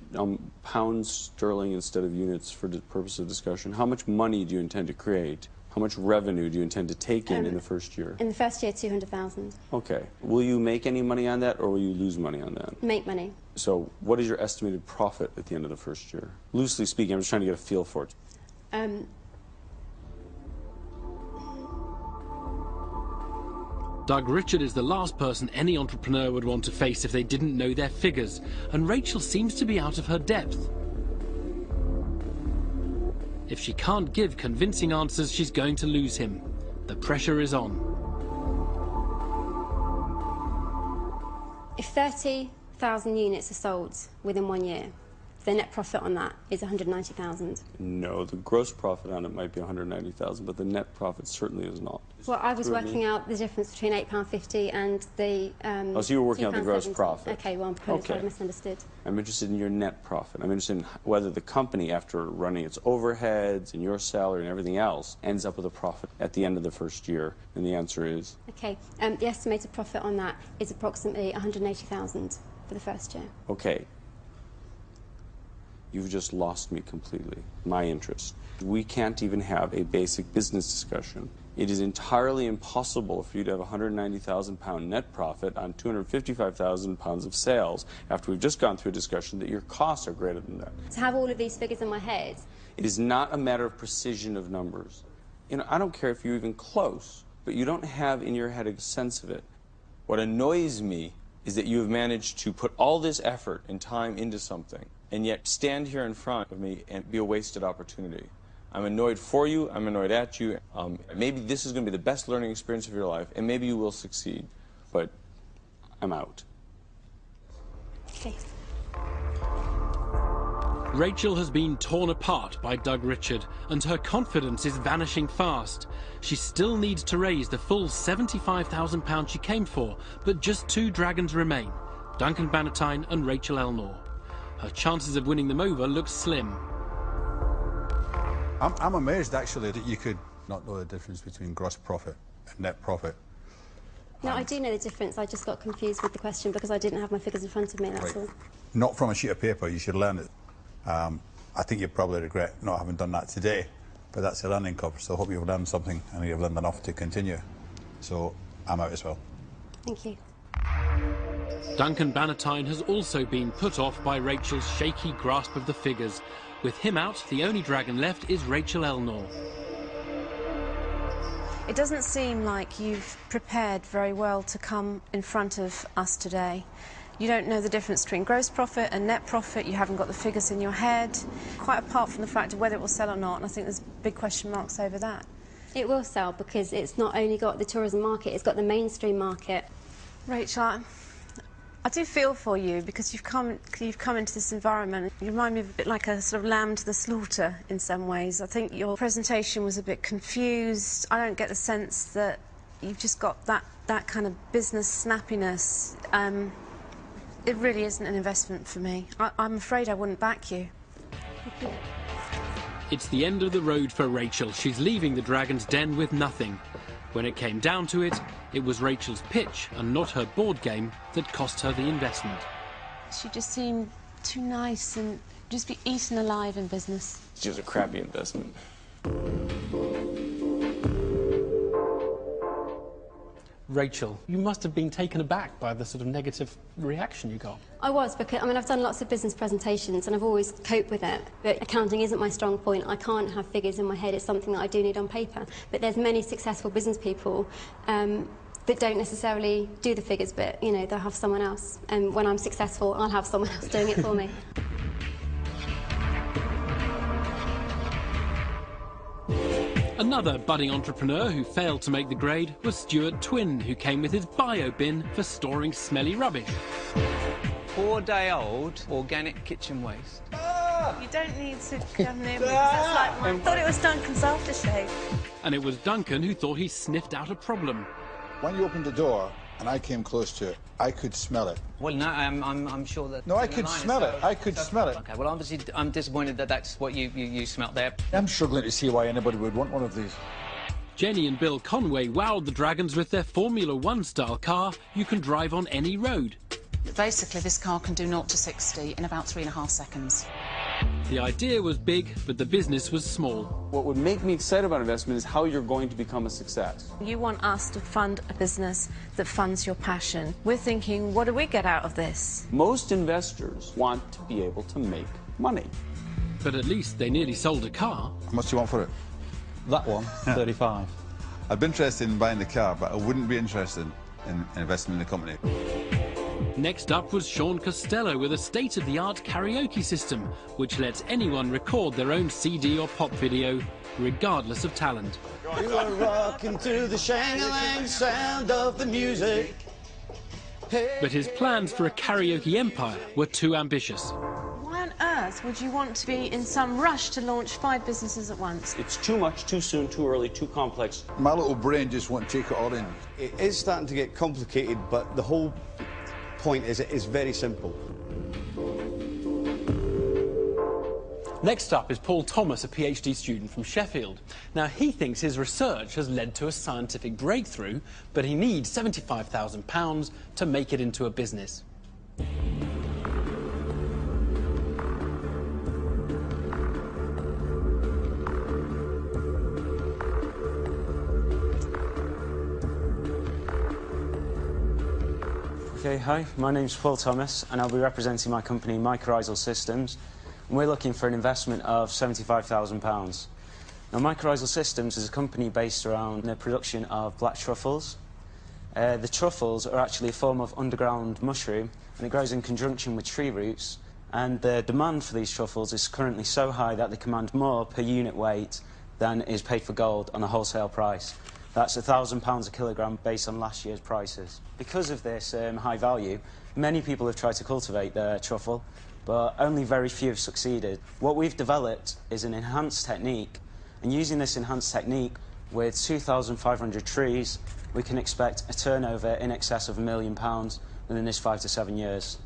pounds sterling instead of units for the purpose of discussion? How much money do you intend to create? How much revenue do you intend to take in the first year? In the first year, 200,000. Okay. Will you make any money on that, or will you lose money on that? Make money. So what is your estimated profit at the end of the first year? Loosely speaking, I'm just trying to get a feel for it. Doug Richard is the last person any entrepreneur would want to face if they didn't know their figures, and Rachel seems to be out of her depth. If she can't give convincing answers, she's going to lose him. The pressure is on. If 30,000 units are sold within 1 year, The net profit on that is 190,000. No, the gross profit on it might be 190,000, but the net profit certainly is not. Well, I was working out the difference between £8.50 and the oh, so you were working out the gross £2.70. profit. Okay, well, I misunderstood. I'm interested in your net profit. I'm interested in whether the company, after running its overheads and your salary and everything else, ends up with a profit at the end of the first year. And the answer is? Okay, the estimated profit on that is approximately 180,000 for the first year. Okay. You've just lost me completely, my interest. We can't even have a basic business discussion. It is entirely impossible for you to have a £190,000 net profit on £255,000 of sales after we've just gone through a discussion that your costs are greater than that. To have all of these figures in my head. It is not a matter of precision of numbers. You know, I don't care if you're even close, but you don't have in your head a sense of it. What annoys me is that you have managed to put all this effort and time into something and yet stand here in front of me and be a wasted opportunity. I'm annoyed for you, I'm annoyed at you. Maybe this is going to be the best learning experience of your life, and maybe you will succeed, but I'm out. Okay. Rachel has been torn apart by Doug Richard, and her confidence is vanishing fast. She still needs to raise the full £75,000 she came for, but just two dragons remain, Duncan Bannatyne and Rachel Elnor. Her chances of winning them over look slim. I'm amazed, actually, that you could not know the difference between gross profit and net profit. No, I do know the difference. I just got confused with the question because I didn't have my figures in front of me, that's all. Not from a sheet of paper, you should learn it. I think you probably regret not having done that today, but that's a learning curve, so I hope you've learned something and you've learned enough to continue. So I'm out as well. Thank you. Duncan Bannatyne has also been put off by Rachel's shaky grasp of the figures. With him out, the only dragon left is Rachel Elnor. It doesn't seem like you've prepared very well to come in front of us today. You don't know the difference between gross profit and net profit. You haven't got the figures in your head. Quite apart from the fact of whether it will sell or not, and I think there's big question marks over that. It will sell because it's not only got the tourism market, it's got the mainstream market. Rachel, I do feel for you because you've come into this environment. You remind me of a bit like a sort of lamb to the slaughter in some ways. I think your presentation was a bit confused. I don't get the sense that you've just got that kind of business snappiness. It really isn't an investment for me. I'm afraid I wouldn't back you. It's the end of the road for Rachel. She's leaving the Dragon's Den with nothing. When it came down to it, it was Rachel's pitch and not her board game that cost her the investment. She just seemed too nice and just be eaten alive in business. It's just a crappy investment. Rachel, you must have been taken aback by the sort of negative reaction you got. I was, because I mean, I've done lots of business presentations and I've always coped with it. But accounting isn't my strong point. I can't have figures in my head. It's something that I do need on paper. But there's many successful business people that don't necessarily do the figures, but, you know, they'll have someone else. And when I'm successful, I'll have someone else doing it for me. Another budding entrepreneur who failed to make the grade was Stuart Twin, who came with his bio bin for storing smelly rubbish. 4-day-old organic kitchen waste. You don't need to come near me, that's like I thought it was Duncan's aftershave. And it was Duncan who thought he sniffed out a problem. When you opened the door and I came close to it, I could smell it. Well, no, I'm sure that... No, I could smell it. I could smell it. OK, well, obviously, I'm disappointed that that's what you smelt there. I'm struggling to see why anybody would want one of these. Jenny and Bill Conway wowed the Dragons with their Formula One style car you can drive on any road. Basically, this car can do 0 to 60 in about 3.5 seconds. The idea was big, but the business was small. What would make me excited about investment is how you're going to become a success. You want us to fund a business that funds your passion. We're thinking, what do we get out of this? Most investors want to be able to make money. But at least they nearly sold a car. How much do you want for it? That one, 35. I'd be interested in buying the car, but I wouldn't be interested in investing in the company. Next up was Sean Costello with a state-of-the-art karaoke system, which lets anyone record their own CD or pop video, regardless of talent. You are rocking to the shang-a-lang sound of the music. But his plans for a karaoke empire were too ambitious. Why on earth wealth, would you want to be in some rush to launch 5 businesses at once? It's too much, too soon, too early, too complex. My little brain just won't take it all in. It is starting to get complicated, but the whole point is it is very simple. Next up is Paul Thomas, a PhD student from Sheffield. Now, he thinks his research has led to a scientific breakthrough, but he needs £75,000 to make it into a business. Okay, hi, my name's Paul Thomas, and I'll be representing my company, Mycorrhizal Systems. And we're looking for an investment of £75,000. Now, Mycorrhizal Systems is a company based around the production of black truffles. The truffles are actually a form of underground mushroom, and it grows in conjunction with tree roots. And the demand for these truffles is currently so high that they command more per unit weight than is paid for gold on a wholesale price. That's £1,000 a kilogram based on last year's prices. Because of this high value, many people have tried to cultivate their truffle, but only very few have succeeded. What we've developed is an enhanced technique, and using this enhanced technique with 2,500 trees, we can expect a turnover in excess of £1 million within this 5 to 7 years.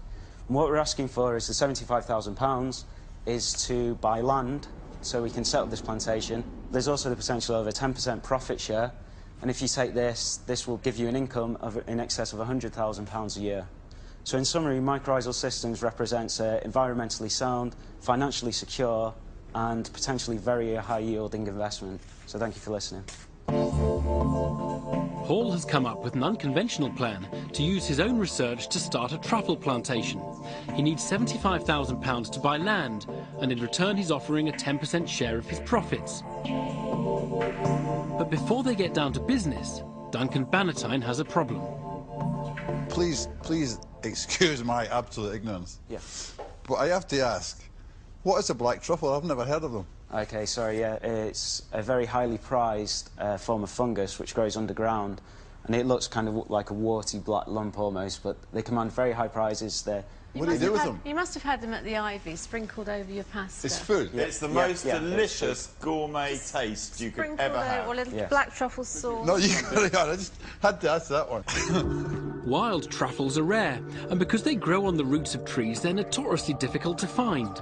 And what we're asking for is the £75,000 is to buy land so we can set up this plantation. There's also the potential of a 10% profit share, and if you take this, this will give you an income of in excess of £100,000 a year. So in summary, Mycorrhizal Systems represents an environmentally sound, financially secure and potentially very high-yielding investment. So thank you for listening. Paul has come up with an unconventional plan to use his own research to start a truffle plantation. He needs £75,000 to buy land, and in return he's offering a 10% share of his profits. But before they get down to business, Duncan Bannatyne has a problem. Please excuse my absolute ignorance. Yeah. But I have to ask, what is a black truffle? I've never heard of them. Okay, sorry, yeah, it's a very highly prized form of fungus which grows underground, and it looks kind of like a warty black lump almost, but they command very high prizes. What do you do with them? You must have had them at the Ivy, sprinkled over your pasta. It's food? Yeah. It's the most delicious gourmet taste you could ever have. Or a little black truffle sauce. No, you got I just had to ask that one. Wild truffles are rare, and because they grow on the roots of trees, they're notoriously difficult to find.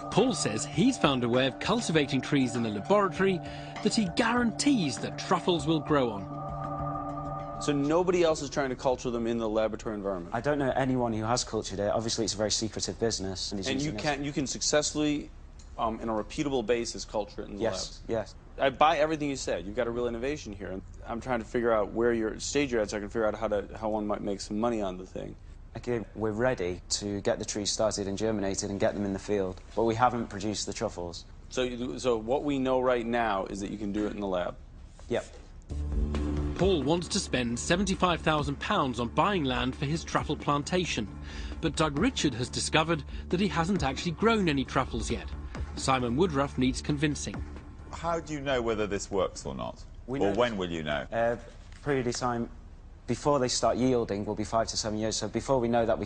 Paul says he's found a way of cultivating trees in a laboratory that he guarantees that truffles will grow on. So nobody else is trying to culture them in the laboratory environment? I don't know anyone who has cultured it. Obviously, it's a very secretive business. And you can successfully, on a repeatable basis, culture it in the lab? Yes. I buy everything you said. You've got a real innovation here. And I'm trying to figure out where your stage you're at so I can figure out how one might make some money on the thing. Okay, we're ready to get the trees started and germinated and get them in the field, but we haven't produced the truffles. So what we know right now is that you can do it in the lab? Yep. Paul wants to spend £75,000 on buying land for his truffle plantation, but Doug Richard has discovered that he hasn't actually grown any truffles yet. Simon Woodruff needs convincing. How do you know whether this works or not? Or when will you know? Period of time before they start yielding will be 5 to 7 years, so before we know that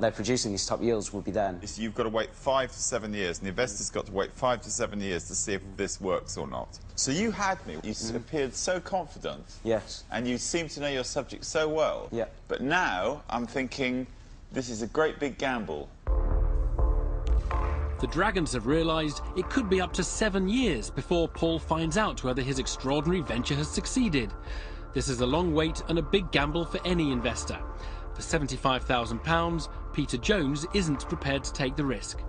they're producing these top yields will be then. So you've got to wait 5 to 7 years, and the investor's got to wait 5 to 7 years to see if this works or not. So you had me. You appeared so confident. Yes. And you seem to know your subject so well. Yeah. But now I'm thinking this is a great big gamble. The Dragons have realised it could be up to 7 years before Paul finds out whether his extraordinary venture has succeeded. This is a long wait and a big gamble for any investor. For £75,000, Peter Jones isn't prepared to take the risk.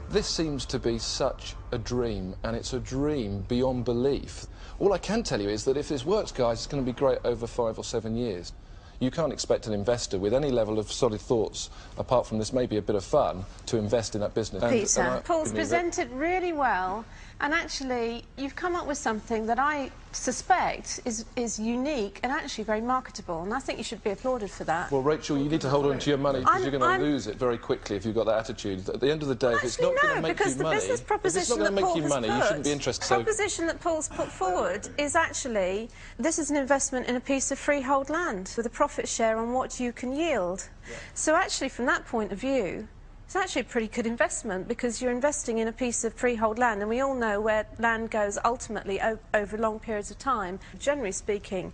This seems to be such a dream, and it's a dream beyond belief. All I can tell you is that if this works, guys, it's going to be great over 5 or 7 years. You can't expect an investor with any level of solid thoughts, apart from this maybe a bit of fun, to invest in that business. Peter, Paul's presented really well, and actually you've come up with something that I suspect is unique and actually very marketable, and I think you should be applauded for that. Well, Rachel, you need to hold on to your money because you're going to lose it very quickly if you've got that attitude. At the end of the day, if it's not going to make you money, business proposition you shouldn't be interested. The proposition that Paul's put forward is actually this is an investment in a piece of freehold land with a profit share on what you can yield. Yeah. So actually, from that point of view, It's actually a pretty good investment because you're investing in a piece of freehold land, and we all know where land goes ultimately over long periods of time. Generally speaking,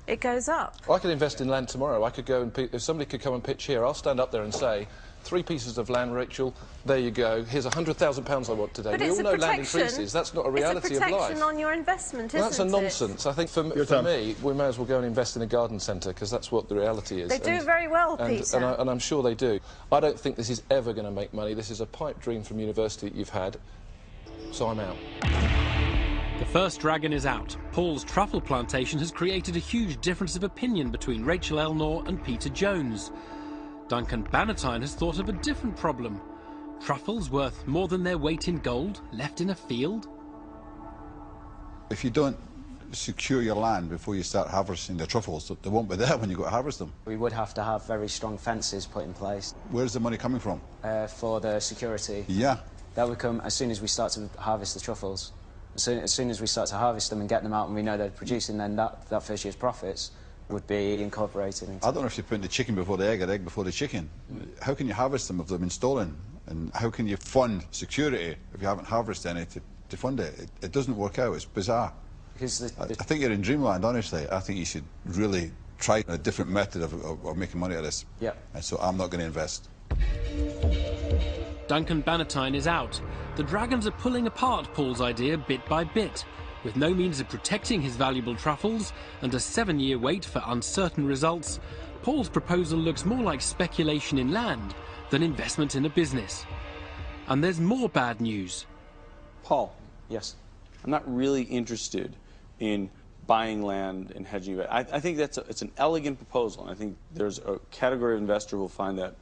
it goes up. I could invest in land tomorrow. I could go and if somebody could come and pitch here, I'll stand up there and say, 3 pieces of land, Rachel, there you go. Here's £100,000 I want today. But we all know land increases. That's not a reality of life. It's a protection on your investment, isn't it? That's a nonsense. I think for me, we may as well go and invest in a garden centre because that's what the reality is. They do very well, Peter. And I'm sure they do. I don't think this is ever going to make money. This is a pipe dream from university that you've had, so I'm out. The first dragon is out. Paul's truffle plantation has created a huge difference of opinion between Rachel Elnaugh and Peter Jones. Duncan Bannatyne has thought of a different problem. Truffles worth more than their weight in gold, left in a field? If you don't secure your land before you start harvesting the truffles, they won't be there when you go to harvest them. We would have to have very strong fences put in place. Where's the money coming from? For the security. Yeah. That would come as soon as we start to harvest the truffles. As soon as we start to harvest them and get them out and we know they're producing, then that first year's profits would be incorporated into... I don't know if you're putting the chicken before the egg or the egg before the chicken. How can you harvest them if they've been stolen? And how can you fund security if you haven't harvested any to fund it? It doesn't work out. It's bizarre. Because I think you're in dreamland, honestly. I think you should really try a different method of making money out of this. Yeah. And so I'm not going to invest. Duncan Bannatyne is out. The Dragons are pulling apart Paul's idea bit by bit. With no means of protecting his valuable truffles and a 7-year wait for uncertain results, Paul's proposal looks more like speculation in land than investment in a business. And there's more bad news. Paul. Yes. I'm not really interested in buying land and hedging it. I think it's an elegant proposal, and I think there's a category of investor who will find that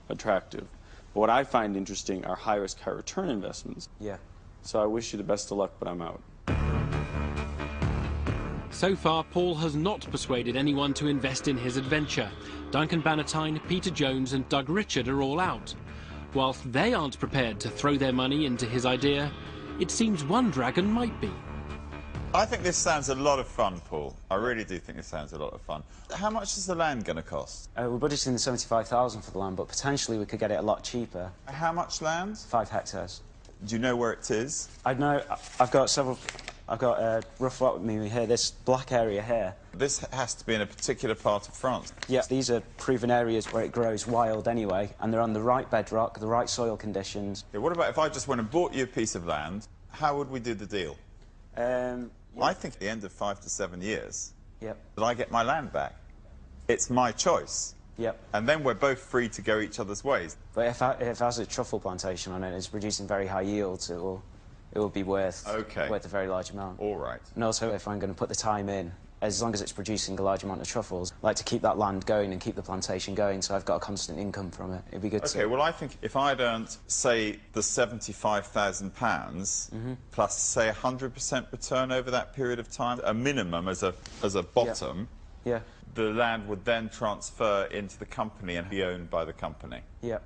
attractive. But what I find interesting are high-risk, high-return investments. Yeah. So I wish you the best of luck, but I'm out. So far, Paul has not persuaded anyone to invest in his adventure. Duncan Bannatyne, Peter Jones and Doug Richard are all out. Whilst they aren't prepared to throw their money into his idea, it seems one dragon might be. I think this sounds a lot of fun, Paul. I really do think this sounds a lot of fun. How much is the land going to cost? We're budgeting the $75,000 for the land, but potentially we could get it a lot cheaper. How much land? 5 hectares. Do you know where it is? I know. I've got a rough lot with me here, this black area here. This has to be in a particular part of France. Yes, these are proven areas where it grows wild anyway, and they're on the right bedrock, the right soil conditions. Yeah, what about if I just went and bought you a piece of land? How would we do the deal? I think at the end of 5 to 7 years, that I get my land back. It's my choice. Yep. And then we're both free to go each other's ways. But if it has a truffle plantation on it, it's producing very high yields, it will be worth a very large amount. All right. And also, if I'm going to put the time in, as long as it's producing a large amount of truffles, I like to keep that land going and keep the plantation going, so I've got a constant income from it. It'd be good to... OK, well, I think if I'd earned, say, the £75,000 plus, say, 100% return over that period of time, a minimum as a bottom, yeah. The land would then transfer into the company and be owned by the company. Yeah.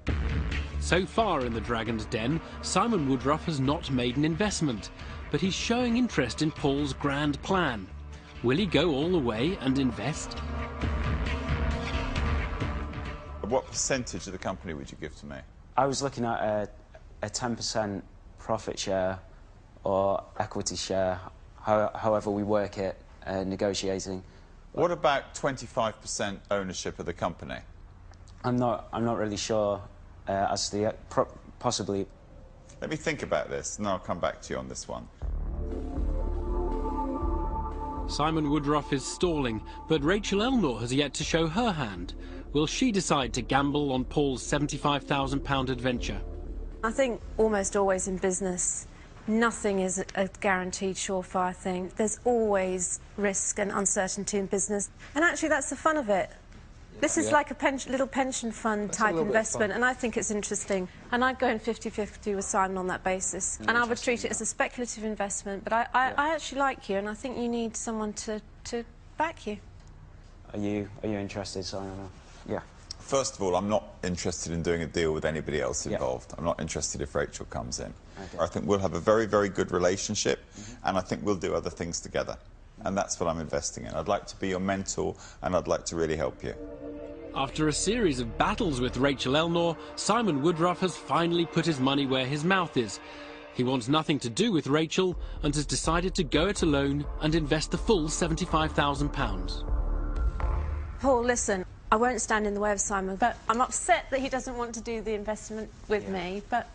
So far in the Dragon's Den, Simon Woodruff has not made an investment, but he's showing interest in Paul's grand plan. Will he go all the way and invest? What percentage of the company would you give to me? I was looking at a 10% profit share or equity share, however we work it, negotiating. What about 25% ownership of the company? I'm not really sure as to the possibly. Let me think about this, and I'll come back to you on this one. Simon Woodruff is stalling, but Rachel Elnaugh has yet to show her hand. Will she decide to gamble on Paul's £75,000 adventure? I think almost always in business, nothing is a guaranteed surefire thing. There's always risk and uncertainty in business. And actually, that's the fun of it. This is like a little pension fund type investment, and I think it's interesting. And I'd go in 50-50 with Simon on that basis. And I would treat it as a speculative investment, but I actually like you, and I think you need someone to back you. Are you interested, Simon? Yeah. First of all, I'm not interested in doing a deal with anybody else involved. I'm not interested if Rachel comes in. Okay. I think we'll have a very, very good relationship, and I think we'll do other things together. And that's what I'm investing in. I'd like to be your mentor, and I'd like to really help you. After a series of battles with Rachel Elnor, Simon Woodruff has finally put his money where his mouth is. He wants nothing to do with Rachel and has decided to go it alone and invest the full £75,000. Paul, listen, I won't stand in the way of Simon, but I'm upset that he doesn't want to do the investment with me, but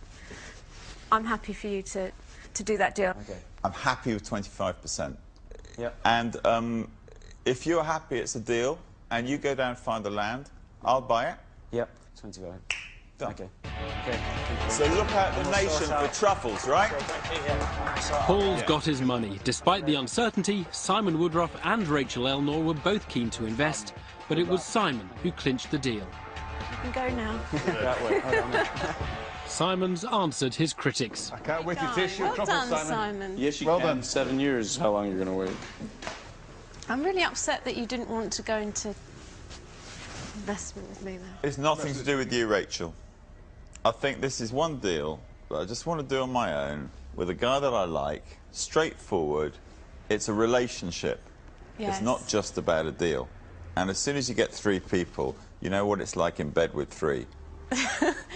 I'm happy for you to do that deal. Okay. I'm happy with 25%. Yeah. And if you're happy it's a deal and you go down and find the land, I'll buy it. Yep, 25. Done. Okay. So look out the nation for truffles, right? Paul's got his money. Despite the uncertainty, Simon Woodruff and Rachel Elnor were both keen to invest, but it was Simon who clinched the deal. You can go now. That way. Simon's answered his critics. I can't wait to taste your Well truffles, done, Simon. Yes, you Well can. done. 7 years is how long you're going to wait. I'm really upset that you didn't want to go into investment with me, though. It's nothing to do with you, Rachel. I think this is one deal that I just want to do on my own with a guy that I like, straightforward. It's a relationship. Yes. It's not just about a deal. And as soon as you get 3 people, you know what it's like in bed with 3.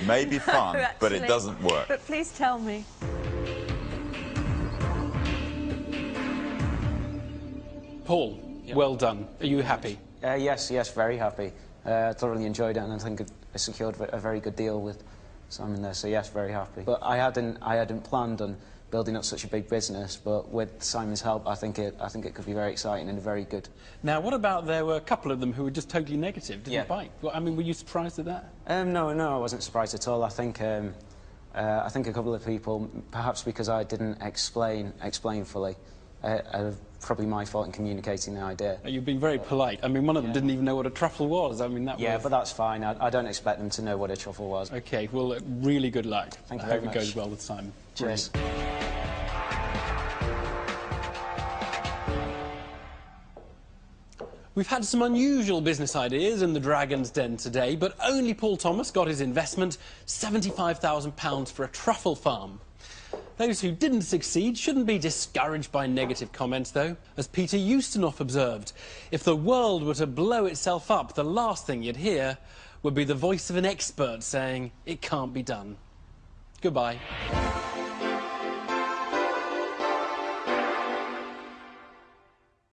Maybe fun, No, but it actually, doesn't work. But please tell me. Paul, well done. Are you happy? Yes, very happy. I thoroughly enjoyed it, and I think I secured a very good deal with Simon there. So yes, very happy. But I hadn't planned on building up such a big business. But with Simon's help, I think it could be very exciting and very good. Now, what about there were a couple of them who were just totally negative, didn't bite? Well, I mean, were you surprised at that? No, I wasn't surprised at all. I think a couple of people, perhaps because I didn't explain fully, probably my fault in communicating the idea. You've been very polite. I mean, one of them didn't even know what a truffle was. I mean, that was... but that's fine. I don't expect them to know what a truffle was. OK, well, really good luck. Thank you I very hope much. it goes well with Simon. Cheers. We've had some unusual business ideas in the Dragon's Den today, but only Paul Thomas got his investment, £75,000 for a truffle farm. Those who didn't succeed shouldn't be discouraged by negative comments, though. As Peter Ustinov observed, if the world were to blow itself up, the last thing you'd hear would be the voice of an expert saying, it can't be done. Goodbye.